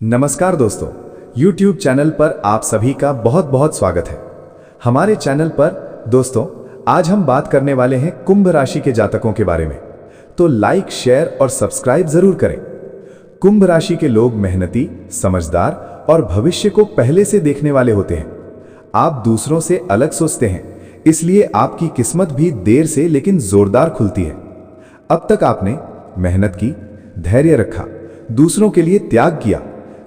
नमस्कार दोस्तों, YouTube channel पर आप सभी का बहुत बहुत स्वागत है। हमारे चैनल पर दोस्तों आज हम बात करने वाले हैं कुंभ राशि के जातकों के बारे में, तो लाइक, शेयर और सब्सक्राइब जरूर करें। कुंभ राशि के लोग मेहनती, समझदार और भविष्य को पहले से देखने वाले होते हैं। आप दूसरों से अलग सोचते हैं, इसलिए आपकी किस्मत भी देर से लेकिन जोरदार खुलती है। अब तक आपने मेहनत की, धैर्य रखा, दूसरों के लिए त्याग किया,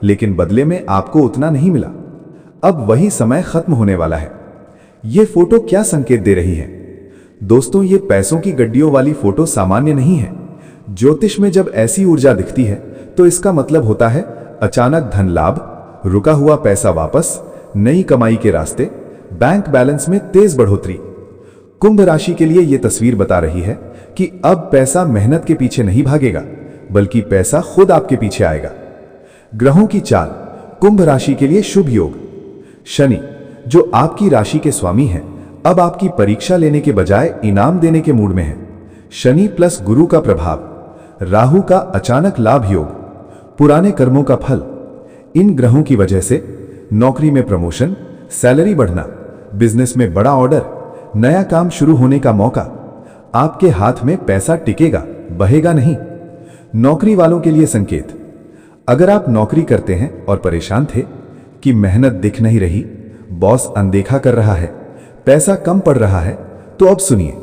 लेकिन बदले में आपको उतना नहीं मिला। अब वही समय खत्म होने वाला है। ये फोटो क्या संकेत दे रही है? दोस्तों, ये पैसों की गड्डियों वाली फोटो सामान्य नहीं है। ज्योतिष में जब ऐसी ऊर्जा दिखती है तो इसका मतलब होता है अचानक धन लाभ, रुका हुआ पैसा वापस, नई कमाई के रास्ते, बैंक बैलेंस में तेज बढ़ोतरी। कुंभ राशि के लिए यह तस्वीर बता रही है कि अब पैसा मेहनत के पीछे नहीं भागेगा, बल्कि पैसा खुद आपके पीछे आएगा। ग्रहों की चाल कुंभ राशि के लिए शुभ योग। शनि, जो आपकी राशि के स्वामी हैं, अब आपकी परीक्षा लेने के बजाय इनाम देने के मूड में है। शनि प्लस गुरु का प्रभाव, राहु का अचानक लाभ योग, पुराने कर्मों का फल। इन ग्रहों की वजह से नौकरी में प्रमोशन, सैलरी बढ़ना, बिजनेस में बड़ा ऑर्डर, नया काम शुरू होने का मौका। आपके हाथ में पैसा टिकेगा, बहेगा नहीं। नौकरी वालों के लिए संकेत, अगर आप नौकरी करते हैं और परेशान थे कि मेहनत दिख नहीं रही, बॉस अनदेखा कर रहा है, पैसा कम पड़ रहा है, तो अब सुनिए।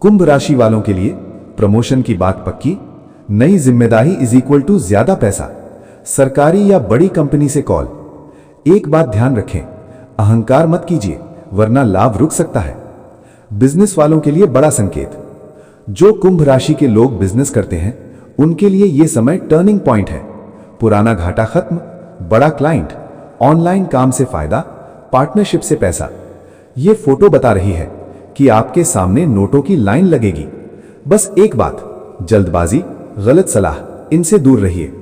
कुंभ राशि वालों के लिए प्रमोशन की बात पक्की, नई जिम्मेदारी इज इक्वल टू ज्यादा पैसा, सरकारी या बड़ी कंपनी से कॉल। एक बात ध्यान रखें, अहंकार मत कीजिए वरना लाभ रुक सकता है। बिजनेस वालों के लिए बड़ा संकेत, जो कुंभ राशि के लोग बिजनेस करते हैं उनके लिए यह समय टर्निंग पॉइंट है। पुराना घाटा खत्म, बड़ा क्लाइंट, ऑनलाइन काम से फायदा, पार्टनरशिप से पैसा। यह फोटो बता रही है कि आपके सामने नोटों की लाइन लगेगी। बस एक बात, जल्दबाजी, गलत सलाह, इनसे दूर रहिए।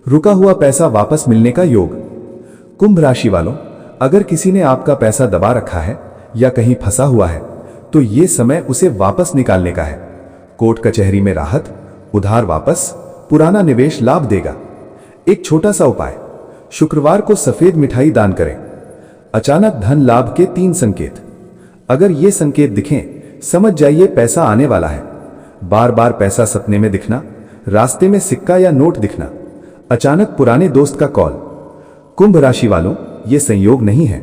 रुका हुआ पैसा वापस मिलने का योग। कुंभ राशि वालों, अगर किसी ने आपका पैसा दबा रखा है या कहीं फंसा हुआ है तो यह समय उसे वापस निकालने का है। कोर्ट कचहरी में राहत, उधार वापस, पुराना निवेश लाभ देगा। एक छोटा सा उपाय, शुक्रवार को सफेद मिठाई दान करें। अचानक धन लाभ के 3 संकेत। अगर ये संकेत दिखें, समझ जाइए पैसा आने वाला है। बार बार पैसा सपने में दिखना, रास्ते में सिक्का या नोट दिखना, अचानक पुराने दोस्त का कॉल। कुंभ राशि वालों, ये संयोग नहीं है,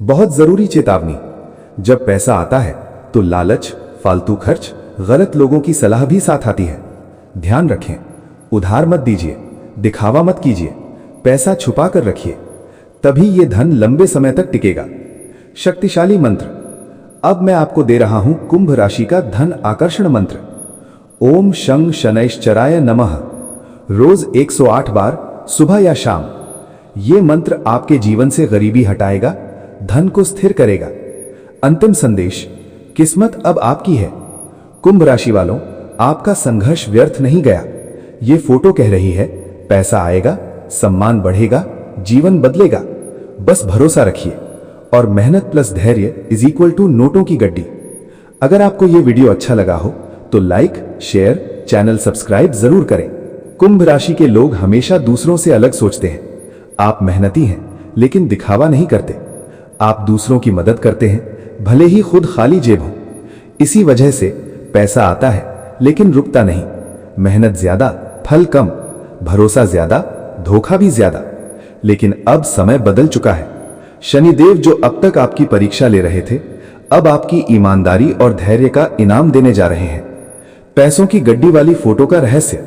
बहुत जरूरी चेतावनी। जब पैसा आता है तो लालच, फालतू खर्च, गलत लोगों की सलाह भी साथ आती है। ध्यान रखें, उधार मत दीजिए, दिखावा मत कीजिए, पैसा छुपा कर रखिए, तभी यह धन लंबे समय तक टिकेगा। शक्तिशाली मंत्र, अब मैं आपको दे रहा हूं कुंभ राशि का धन आकर्षण मंत्र। ओम शं शनैश्चराय नमः। रोज 108 बार, सुबह या शाम। यह मंत्र आपके जीवन से गरीबी हटाएगा, धन को स्थिर करेगा। अंतिम संदेश, किस्मत अब आपकी है। कुंभ राशि वालों, आपका संघर्ष व्यर्थ नहीं गया। यह फोटो कह रही है पैसा आएगा, सम्मान बढ़ेगा, जीवन बदलेगा। बस भरोसा रखिए और मेहनत प्लस धैर्य इज इक्वल टू नोटों की गड्डी। अगर आपको यह वीडियो अच्छा लगा हो तो लाइक, शेयर, चैनल सब्सक्राइब जरूर करें। कुंभ राशि के लोग हमेशा दूसरों से अलग सोचते हैं। आप मेहनती हैं लेकिन दिखावा नहीं करते। आप दूसरों की मदद करते हैं भले ही खुद खाली जेब हो। इसी वजह से पैसा आता है लेकिन रुकता नहीं। मेहनत ज्यादा, फल कम, भरोसा ज्यादा, धोखा भी ज्यादा। लेकिन अब समय बदल चुका है। शनिदेव जो अब तक आपकी परीक्षा ले रहे थे, अब आपकी ईमानदारी और धैर्य का इनाम देने जा रहे हैं। पैसों की गड्डी वाली फोटो का रहस्य।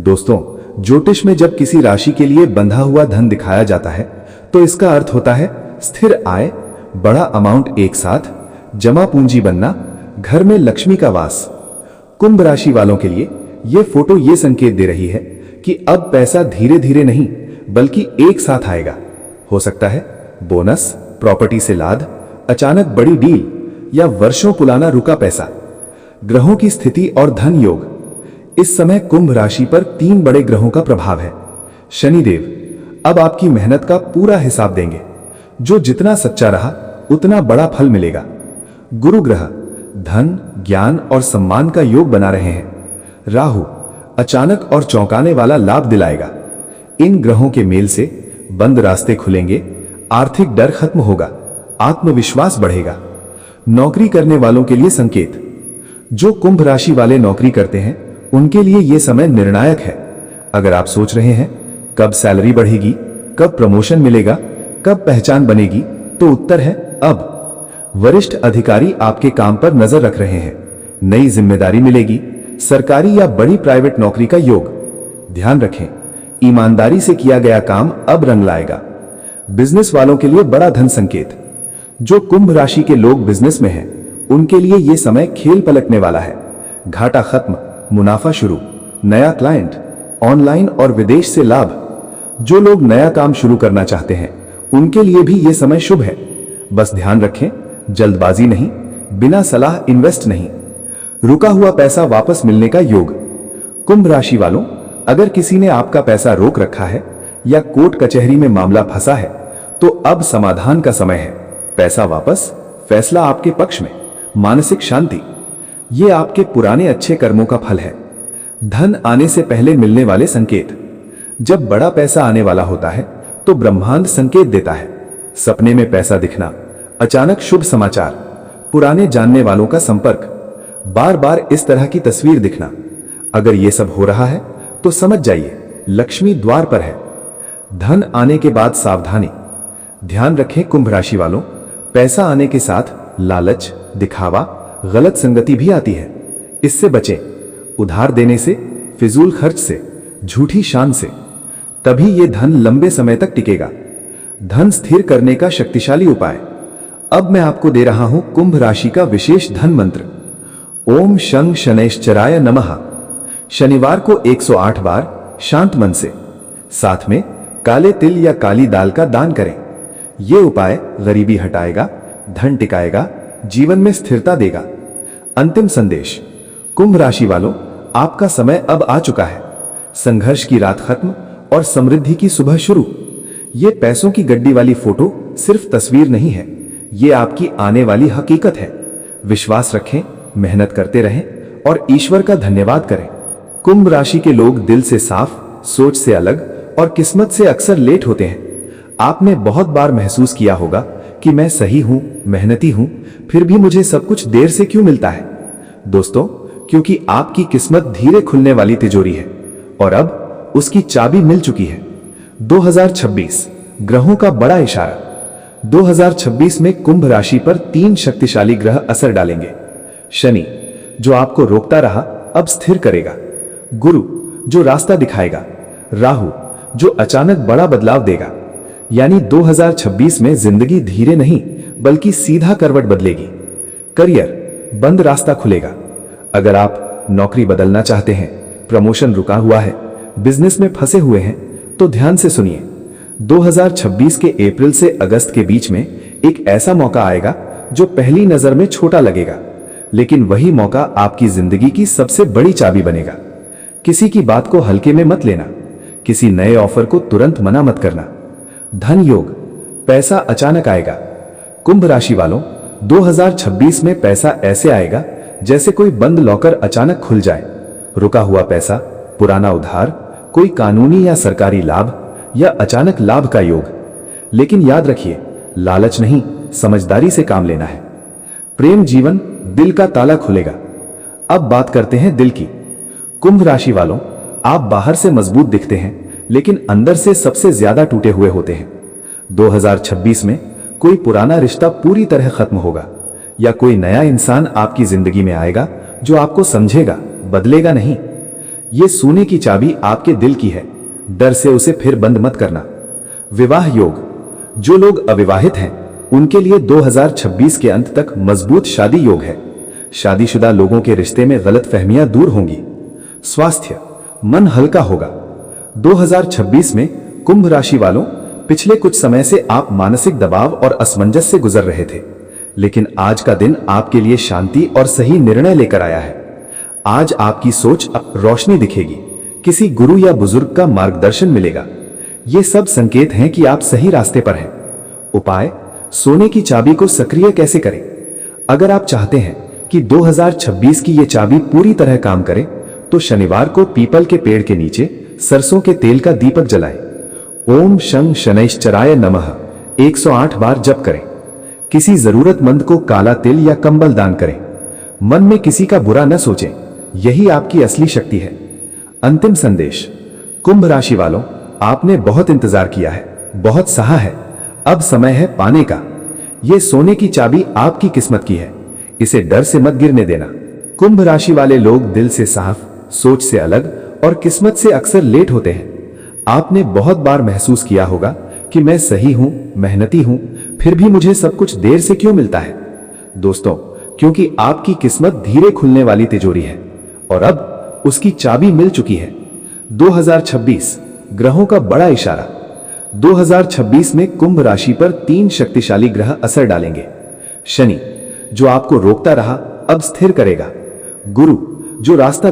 दोस्तों, ज्योतिष में जब किसी राशि के लिए बंधा हुआ धन दिखाया जाता है तो इसका अर्थ होता है स्थिर आय, बड़ा अमाउंट एक साथ, जमा पूंजी बनना, घर में लक्ष्मी का वास। कुंभ राशि वालों के लिए यह फोटो ये संकेत दे रही है कि अब पैसा धीरे धीरे नहीं बल्कि एक साथ आएगा। हो सकता है बोनस, प्रॉपर्टी से लाभ, अचानक बड़ी डील या वर्षों पुराना रुका पैसा। ग्रहों की स्थिति और धन योग। इस समय कुंभ राशि पर 3 बड़े ग्रहों का प्रभाव है। शनिदेव अब आपकी मेहनत का पूरा हिसाब देंगे। जो जितना सच्चा रहा उतना बड़ा फल मिलेगा। गुरु ग्रह धन, ज्ञान और सम्मान का योग बना रहे हैं। राहु अचानक और चौंकाने वाला लाभ दिलाएगा। इन ग्रहों के मेल से बंद रास्ते खुलेंगे, आर्थिक डर खत्म होगा, आत्मविश्वास बढ़ेगा। नौकरी करने वालों के लिए संकेत। जो कुंभ राशि वाले नौकरी करते हैं उनके लिए यह समय निर्णायक है। अगर आप सोच रहे हैं कब सैलरी बढ़ेगी, कब प्रमोशन मिलेगा, कब पहचान बनेगी, तो उत्तर है अब। वरिष्ठ अधिकारी आपके काम पर नजर रख रहे हैं। नई जिम्मेदारी मिलेगी, सरकारी या बड़ी प्राइवेट नौकरी का योग। ध्यान रखें, ईमानदारी से किया गया काम अब रंग लाएगा। बिजनेस वालों के लिए बड़ा धन संकेत। जो कुंभ राशि के लोग बिजनेस में हैं उनके लिए यह समय खेल पलटने वाला है। घाटा खत्म, मुनाफा शुरू, नया क्लाइंट, ऑनलाइन और विदेश से लाभ। जो लोग नया काम शुरू करना चाहते हैं उनके लिए भी यह समय शुभ है। बस ध्यान रखें, जल्दबाजी नहीं, बिना सलाह इन्वेस्ट नहीं। रुका हुआ पैसा वापस मिलने का योग। कुंभ राशि वालों, अगर किसी ने आपका पैसा रोक रखा है या कोर्ट कचहरी में मामला फंसा है तो अब समाधान का समय है। पैसा वापस, फैसला आपके पक्ष में, मानसिक शांति। ये आपके पुराने अच्छे कर्मों का फल है। धन आने से पहले मिलने वाले संकेत। जब बड़ा पैसा आने वाला होता है तो ब्रह्मांड संकेत देता है। सपने में पैसा दिखना, अचानक शुभ समाचार, पुराने जानने वालों का संपर्क, बार बार इस तरह की तस्वीर दिखना। अगर यह सब हो रहा है तो समझ जाइए लक्ष्मी द्वार पर है। धन आने के बाद सावधानी। ध्यान रखें कुंभ राशि वालों, पैसा आने के साथ लालच, दिखावा, गलत संगति भी आती है। इससे बचें। उधार देने से, फिजूल खर्च से, झूठी शान से। तभी यह धन लंबे समय तक टिकेगा। धन स्थिर करने का शक्तिशाली उपाय। अब मैं आपको दे रहा हूं कुंभ राशि का विशेष धन मंत्र। ओम शं शनैश्चराय नमः। शनिवार को 108 बार शांत मन से, साथ में काले तिल या काली दाल का दान करें। यह उपाय गरीबी हटाएगा, धन टिकाएगा, जीवन में स्थिरता देगा। अंतिम संदेश। कुंभ राशि वालों, आपका समय अब आ चुका है। संघर्ष की रात खत्म और समृद्धि की सुबह शुरू। ये पैसों की गड्डी वाली फोटो सिर्फ तस्वीर नहीं है, ये आपकी आने वाली हकीकत है। विश्वास रखें, मेहनत करते रहें और ईश्वर का धन्यवाद करें। कुंभ राशि के लोग दिल से साफ, सोच से अलग और किस्मत से अक्सर लेट होते हैं। आपने बहुत बार महसूस किया होगा कि मैं सही हूं, मेहनती हूं, फिर भी मुझे सब कुछ देर से क्यों मिलता है। दोस्तों, क्योंकि आपकी किस्मत धीरे खुलने वाली तिजोरी है और अब उसकी चाबी मिल चुकी है। 2026 ग्रहों का बड़ा इशारा। 2026 में कुंभ राशि पर 3 शक्तिशाली ग्रह असर डालेंगे। शनि, जो आपको रोकता रहा, अब स्थिर करेगा। गुरु, जो रास्ता दिखाएगा। राहु, जो अचानक बड़ा बदलाव देगा। यानी 2026 में जिंदगी धीरे नहीं बल्कि सीधा करवट बदलेगी। करियर, बंद रास्ता खुलेगा। अगर आप नौकरी बदलना चाहते हैं, प्रमोशन रुका हुआ है, बिजनेस में फंसे हुए हैं, तो ध्यान से सुनिए। 2026 के अप्रैल से अगस्त के बीच में एक ऐसा मौका आएगा जो पहली नजर में छोटा लगेगा, लेकिन वही मौका आपकी जिंदगी की सबसे बड़ी चाबी बनेगा। किसी की बात को हल्के में मत लेना, किसी नए ऑफर को तुरंत मना मत करना। धन योग, पैसा अचानक आएगा। कुंभ राशि वालों, 2026 में पैसा ऐसे आएगा जैसे कोई बंद लॉकर अचानक खुल जाए। रुका हुआ पैसा, पुराना उधार, कोई कानूनी या सरकारी लाभ या अचानक लाभ का योग। लेकिन याद रखिए, लालच नहीं, समझदारी से काम लेना है। प्रेम जीवन, दिल का ताला खुलेगा। अब बात करते हैं दिल की। कुंभ राशि वालों, आप बाहर से मजबूत दिखते हैं लेकिन अंदर से सबसे ज्यादा टूटे हुए होते हैं। 2026 में कोई पुराना रिश्ता पूरी तरह खत्म होगा या कोई नया इंसान आपकी जिंदगी में आएगा जो आपको समझेगा, बदलेगा नहीं। यह सोने की चाबी आपके दिल की है, डर से उसे फिर बंद मत करना। विवाह योग, जो लोग अविवाहित हैं उनके लिए 2026 के अंत तक मजबूत शादी योग है। शादीशुदा लोगों के रिश्ते में गलतफहमियां दूर होंगी। स्वास्थ्य, मन हल्का होगा। 2026 में कुंभ राशि वालों, पिछले कुछ समय से आप मानसिक दबाव और असमंजस से गुजर रहे थे, लेकिन आज का दिन आपके लिए शांति और सही निर्णय लेकर आया है। आज आपकी सोच अब रोशनी दिखेगी, किसी गुरु या बुजुर्ग का मार्गदर्शन मिलेगा। ये सब संकेत हैं कि आप सही रास्ते पर हैं। उपाय, सोने की चाबी को सक्रिय कैसे करें। अगर आप चाहते हैं कि 2026 की ये चाबी पूरी तरह काम करे, तो शनिवार को पीपल के पेड़ के नीचे सरसों के तेल का दीपक जलाएं। ओम शं शनैश्चराय नमः 108 बार जप करें। किसी जरूरतमंद को काला तिल या कंबल दान करें। मन में किसी का बुरा न सोचें, यही आपकी असली शक्ति है। अंतिम संदेश, कुंभ राशि वालों, आपने बहुत इंतजार किया है, बहुत सहा है, अब समय है पाने का। यह सोने की चाबी आपकी किस्मत की है, इसे डर से मत गिरने देना। कुंभ राशि वाले लोग दिल से साफ, सोच से अलग और किस्मत से अक्सर लेट होते हैं। आपने बहुत बार महसूस किया होगा कि मैं सही हूं, मेहनती हूं, फिर भी मुझे सब कुछ देर से क्यों मिलता है। दोस्तों, क्योंकि आपकी किस्मत धीरे खुलने वाली तिजोरी है और अब उसकी चाबी मिल चुकी है। 2026 ग्रहों का बड़ा इशारा। 2026 में कुंभ राशि पर 3 शक्तिशाली ग्रह असर डालेंगे। शनि, जो आपको रोकता रहा, अब स्थिर करेगा। गुरु, जो रास्ता